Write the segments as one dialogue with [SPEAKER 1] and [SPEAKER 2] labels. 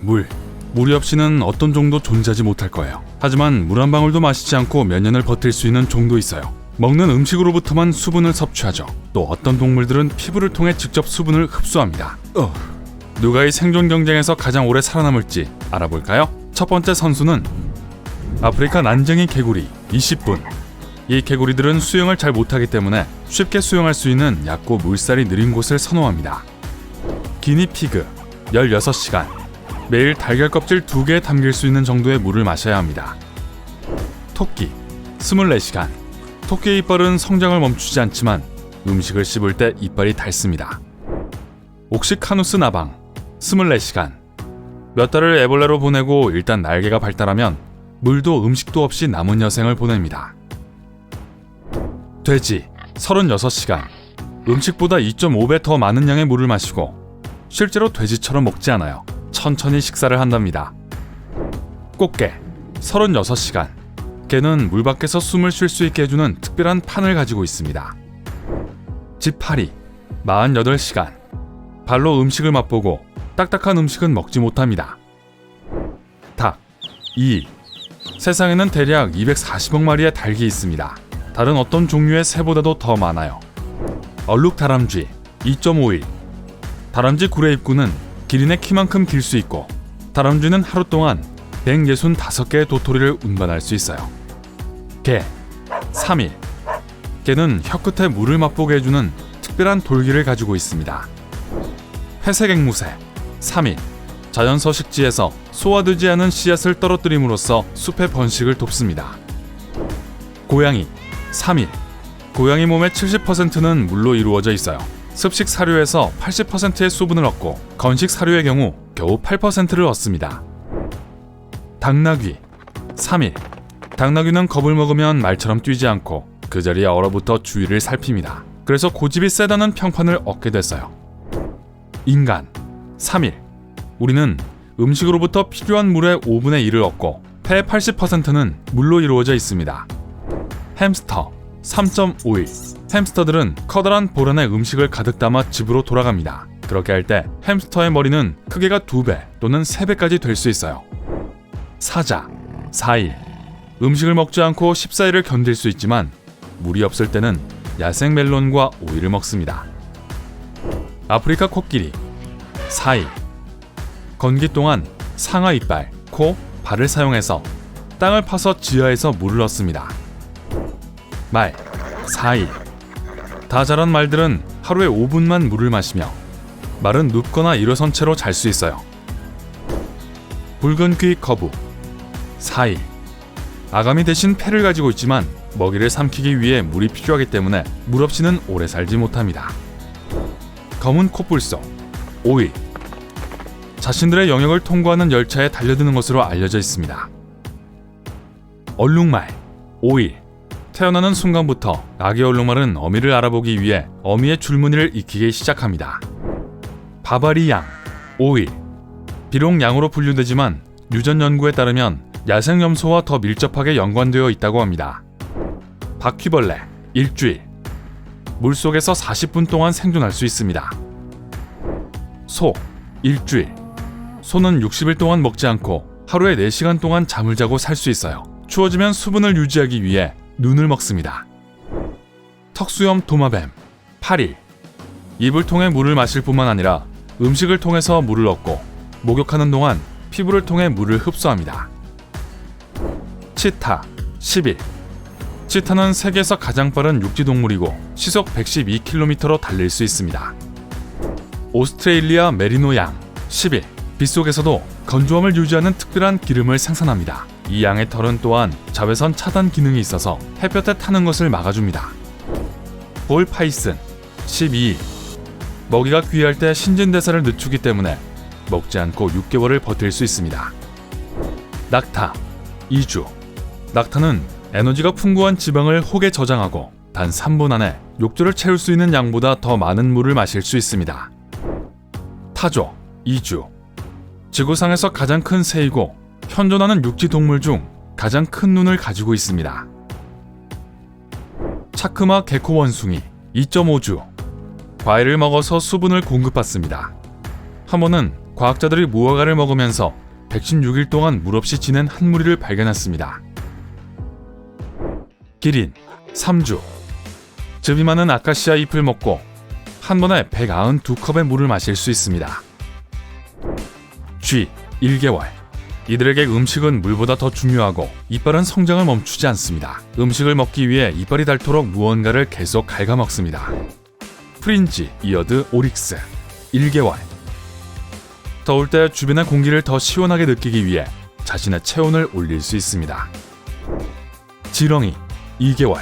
[SPEAKER 1] 물. 물이 없이는 어떤 종도 존재하지 못할 거예요. 하지만 물 한 방울도 마시지 않고 몇 년을 버틸 수 있는 종도 있어요. 먹는 음식으로부터만 수분을 섭취하죠. 또 어떤 동물들은 피부를 통해 직접 수분을 흡수합니다. 누가 이 생존 경쟁에서 가장 오래 살아남을지 알아볼까요? 첫 번째 선수는 아프리카 난쟁이 개구리 20분. 이 개구리들은 수영을 잘 못하기 때문에 쉽게 수영할 수 있는 얕고 물살이 느린 곳을 선호합니다. 기니피그 16시간. 매일 달걀 껍질 2개 담길 수 있는 정도의 물을 마셔야 합니다. 토끼 24시간. 토끼의 이빨은 성장을 멈추지 않지만 음식을 씹을 때 이빨이 닳습니다. 옥시카누스 나방 24시간. 몇 달을 애벌레로 보내고 일단 날개가 발달하면 물도 음식도 없이 남은 여생을 보냅니다. 돼지 36시간. 음식보다 2.5배 더 많은 양의 물을 마시고 실제로 돼지처럼 먹지 않아요. 천천히 식사를 한답니다. 꽃게 36시간. 개는 물 밖에서 숨을 쉴 수 있게 해주는 특별한 판을 가지고 있습니다. 지파리 48시간. 발로 음식을 맛보고 딱딱한 음식은 먹지 못합니다. 닭 2. 세상에는 대략 240억 마리의 닭이 있습니다. 다른 어떤 종류의 새보다도 더 많아요. 얼룩다람쥐 2.5일. 다람쥐 굴의 입구는 기린의 키만큼 길 수 있고 다람쥐는 하루 동안 165개의 도토리를 운반할 수 있어요. 개 3일. 개는 혀끝에 물을 맛보게 해주는 특별한 돌기를 가지고 있습니다. 회색 앵무새 3일. 자연 서식지에서 소화되지 않은 씨앗을 떨어뜨림으로써 숲의 번식을 돕습니다. 고양이 3일. 고양이 몸의 70%는 물로 이루어져 있어요. 습식 사료에서 80%의 수분을 얻고 건식 사료의 경우 겨우 8%를 얻습니다. 당나귀 3일. 당나귀는 겁을 먹으면 말처럼 뛰지 않고 그 자리에 얼어붙어 주위를 살핍니다. 그래서 고집이 세다는 평판을 얻게 됐어요. 인간 3일. 우리는 음식으로부터 필요한 물의 5분의 1을 얻고 폐의 80%는 물로 이루어져 있습니다. 햄스터 3.5일. 햄스터들은 커다란 볼 안에 음식을 가득 담아 집으로 돌아갑니다. 그렇게 할 때 햄스터의 머리는 크기가 2배 또는 3배까지 될 수 있어요. 사자 4일. 음식을 먹지 않고 14일을 견딜 수 있지만 물이 없을 때는 야생 멜론과 오이를 먹습니다. 아프리카 코끼리 4일. 건기 동안 상하 이빨, 코, 발을 사용해서 땅을 파서 지하에서 물을 얻습니다. 말 4일. 다 자란 말들은 하루에 5분만 물을 마시며 말은 눕거나 일어선 채로 잘 수 있어요. 붉은 귀 거북 4일. 아가미 대신 폐를 가지고 있지만 먹이를 삼키기 위해 물이 필요하기 때문에 물 없이는 오래 살지 못합니다. 검은 코뿔소 5일. 자신들의 영역을 통과하는 열차에 달려드는 것으로 알려져 있습니다. 얼룩말 5일. 태어나는 순간부터 아기 얼룩말은 어미를 알아보기 위해 어미의 줄무늬를 익히기 시작합니다. 바바리 양 5일. 비록 양으로 분류되지만 유전 연구에 따르면 야생 염소와 더 밀접하게 연관되어 있다고 합니다. 바퀴벌레 일주일. 물속에서 40분 동안 생존할 수 있습니다. 소 일주일. 소는 60일 동안 먹지 않고 하루에 4시간 동안 잠을 자고 살 수 있어요. 추워지면 수분을 유지하기 위해 눈을 먹습니다. 턱수염 도마뱀 8일. 입을 통해 물을 마실 뿐만 아니라 음식을 통해서 물을 얻고 목욕하는 동안 피부를 통해 물을 흡수합니다. 치타 10일. 치타는 세계에서 가장 빠른 육지동물이고 시속 112km로 달릴 수 있습니다. 오스트레일리아 메리노 양 10일. 빗속에서도 건조함을 유지하는 특별한 기름을 생산합니다. 이 양의 털은 또한 자외선 차단 기능이 있어서 햇볕에 타는 것을 막아줍니다. 볼 파이슨 12일. 먹이가 귀할 때 신진대사를 늦추기 때문에 먹지 않고 6개월을 버틸 수 있습니다. 낙타 2주. 낙타는 에너지가 풍부한 지방을 혹에 저장하고 단 3분 안에 욕조를 채울 수 있는 양보다 더 많은 물을 마실 수 있습니다. 타조 2주. 지구상에서 가장 큰 새이고 현존하는 육지 동물 중 가장 큰 눈을 가지고 있습니다. 차크마 개코 원숭이 2.5주. 과일을 먹어서 수분을 공급받습니다. 한 번은 과학자들이 무화과를 먹으면서 116일 동안 물 없이 지낸 한 무리를 발견했습니다. 기린 3주. 즙이 많은 아카시아 잎을 먹고 한 번에 192컵의 물을 마실 수 있습니다. 쥐 1개월. 이들에게 음식은 물보다 더 중요하고 이빨은 성장을 멈추지 않습니다. 음식을 먹기 위해 이빨이 닳도록 무언가를 계속 갉아먹습니다. 프린지 이어드 오릭스 1개월. 더울 때 주변의 공기를 더 시원하게 느끼기 위해 자신의 체온을 올릴 수 있습니다. 지렁이 2개월.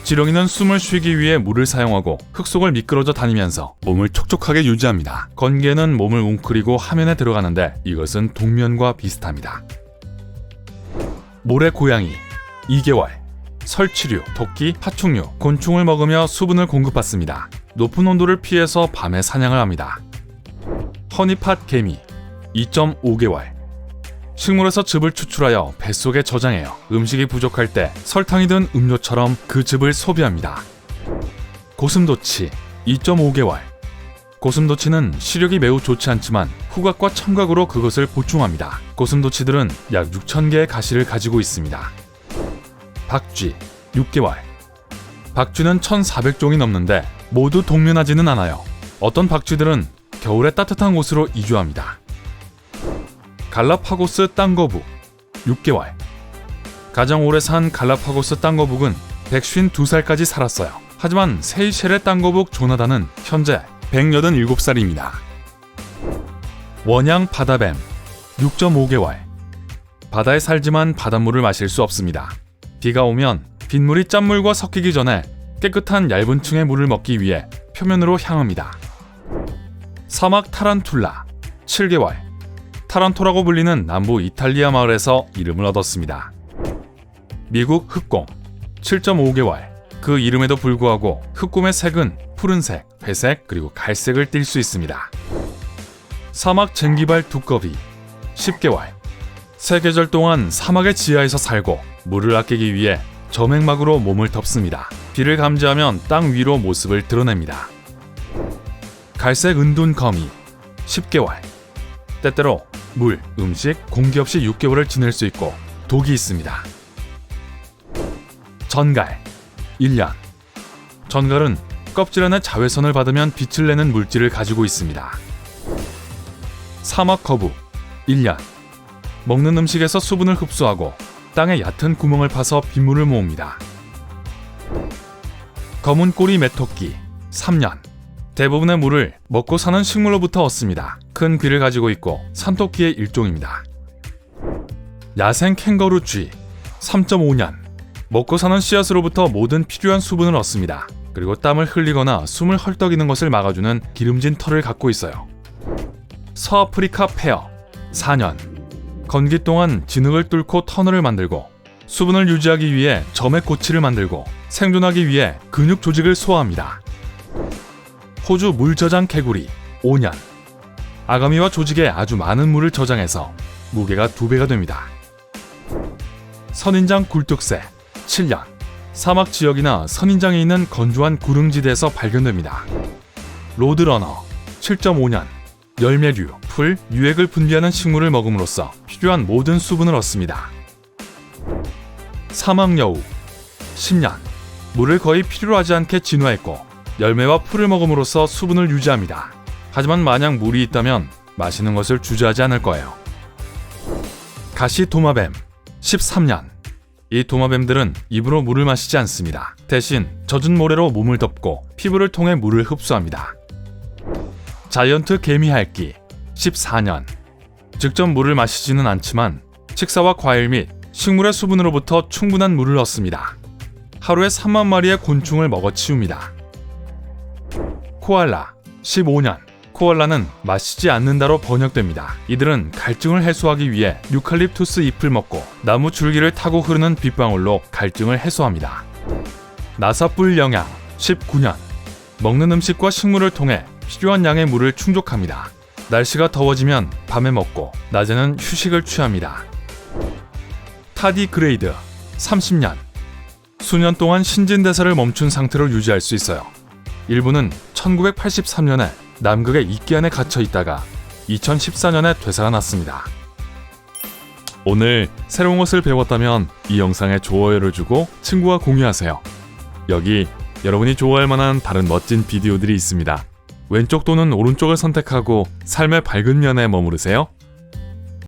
[SPEAKER 1] 지렁이는 숨을 쉬기 위해 물을 사용하고 흙 속을 미끄러져 다니면서 몸을 촉촉하게 유지합니다. 건개는 몸을 웅크리고 하면에 들어가는데 이것은 동면과 비슷합니다. 모래 고양이 2개월. 설치류, 토끼, 파충류, 곤충을 먹으며 수분을 공급받습니다. 높은 온도를 피해서 밤에 사냥을 합니다. 허니팟 개미 2.5개월. 식물에서 즙을 추출하여 뱃속에 저장해요. 음식이 부족할 때 설탕이 든 음료처럼 그 즙을 소비합니다. 고슴도치 2.5개월. 고슴도치는 시력이 매우 좋지 않지만 후각과 청각으로 그것을 보충합니다. 고슴도치들은 약 6,000개의 가시를 가지고 있습니다. 박쥐 6개월. 박쥐는 1,400종이 넘는데 모두 동면하지는 않아요. 어떤 박쥐들은 겨울에 따뜻한 곳으로 이주합니다. 갈라파고스 땅거북 6개월. 가장 오래 산 갈라파고스 땅거북은 152살까지 살았어요. 하지만 세이셸의 땅거북 조나단은 현재 187살입니다. 원양 바다뱀 6.5개월. 바다에 살지만 바닷물을 마실 수 없습니다. 비가 오면 빗물이 짠물과 섞이기 전에 깨끗한 얇은 층의 물을 먹기 위해 표면으로 향합니다. 사막 타란툴라 7개월. 타란토라고 불리는 남부 이탈리아 마을에서 이름을 얻었습니다. 미국 흑곰 7.5개월. 그 이름에도 불구하고 흑곰의 색은 푸른색, 회색, 그리고 갈색을 띨 수 있습니다. 사막 쟁기발 두꺼비 10개월. 세 계절 동안 사막의 지하에서 살고 물을 아끼기 위해 점액막으로 몸을 덮습니다. 비를 감지하면 땅 위로 모습을 드러냅니다. 갈색 은둔거미 10개월. 때때로 물, 음식, 공기 없이 6개월을 지낼 수 있고 독이 있습니다. 전갈 1년. 전갈은 껍질 안에 자외선을 받으면 빛을 내는 물질을 가지고 있습니다. 사막 거북 1년. 먹는 음식에서 수분을 흡수하고 땅에 얕은 구멍을 파서 빗물을 모읍니다. 검은 꼬리 메토끼 3년. 대부분의 물을 먹고 사는 식물로부터 얻습니다. 큰 귀를 가지고 있고 산토끼의 일종입니다. 야생 캥거루 쥐 3.5년. 먹고 사는 씨앗으로부터 모든 필요한 수분을 얻습니다. 그리고 땀을 흘리거나 숨을 헐떡이는 것을 막아주는 기름진 털을 갖고 있어요. 서아프리카 페어 4년. 건기 동안 진흙을 뚫고 터널을 만들고 수분을 유지하기 위해 점액고치를 만들고 생존하기 위해 근육 조직을 소화합니다. 호주 물저장 개구리 5년. 아가미와 조직에 아주 많은 물을 저장해서 무게가 2배가 됩니다. 선인장 굴뚝새 7년. 사막 지역이나 선인장에 있는 건조한 구릉지대에서 발견됩니다. 로드러너 7.5년. 열매류, 풀, 유액을 분비하는 식물을 먹음으로써 필요한 모든 수분을 얻습니다. 사막여우 10년. 물을 거의 필요로 하지 않게 진화했고 열매와 풀을 먹음으로써 수분을 유지합니다. 하지만 만약 물이 있다면 마시는 것을 주저하지 않을 거예요. 가시 도마뱀 13년. 이 도마뱀들은 입으로 물을 마시지 않습니다. 대신 젖은 모래로 몸을 덮고 피부를 통해 물을 흡수합니다. 자이언트 개미핥기 14년. 직접 물을 마시지는 않지만 식사와 과일 및 식물의 수분으로부터 충분한 물을 얻습니다. 하루에 3만 마리의 곤충을 먹어치웁니다. 코알라 15년. 코알라는 마시지 않는다로 번역됩니다. 이들은 갈증을 해소하기 위해 유칼립투스 잎을 먹고 나무 줄기를 타고 흐르는 빗방울로 갈증을 해소합니다. 나사뿔 영양 19년. 먹는 음식과 식물을 통해 필요한 양의 물을 충족합니다. 날씨가 더워지면 밤에 먹고 낮에는 휴식을 취합니다. 타디그레이드 30년. 수년 동안 신진대사를 멈춘 상태로 유지할 수 있어요. 일부는 1983년에 남극의 이끼 안에 갇혀 있다가 2014년에 되살아 났습니다. 오늘 새로운 것을 배웠다면 이 영상에 좋아요를 주고 친구와 공유하세요. 여기 여러분이 좋아할 만한 다른 멋진 비디오들이 있습니다. 왼쪽 또는 오른쪽을 선택하고 삶의 밝은 면에 머무르세요.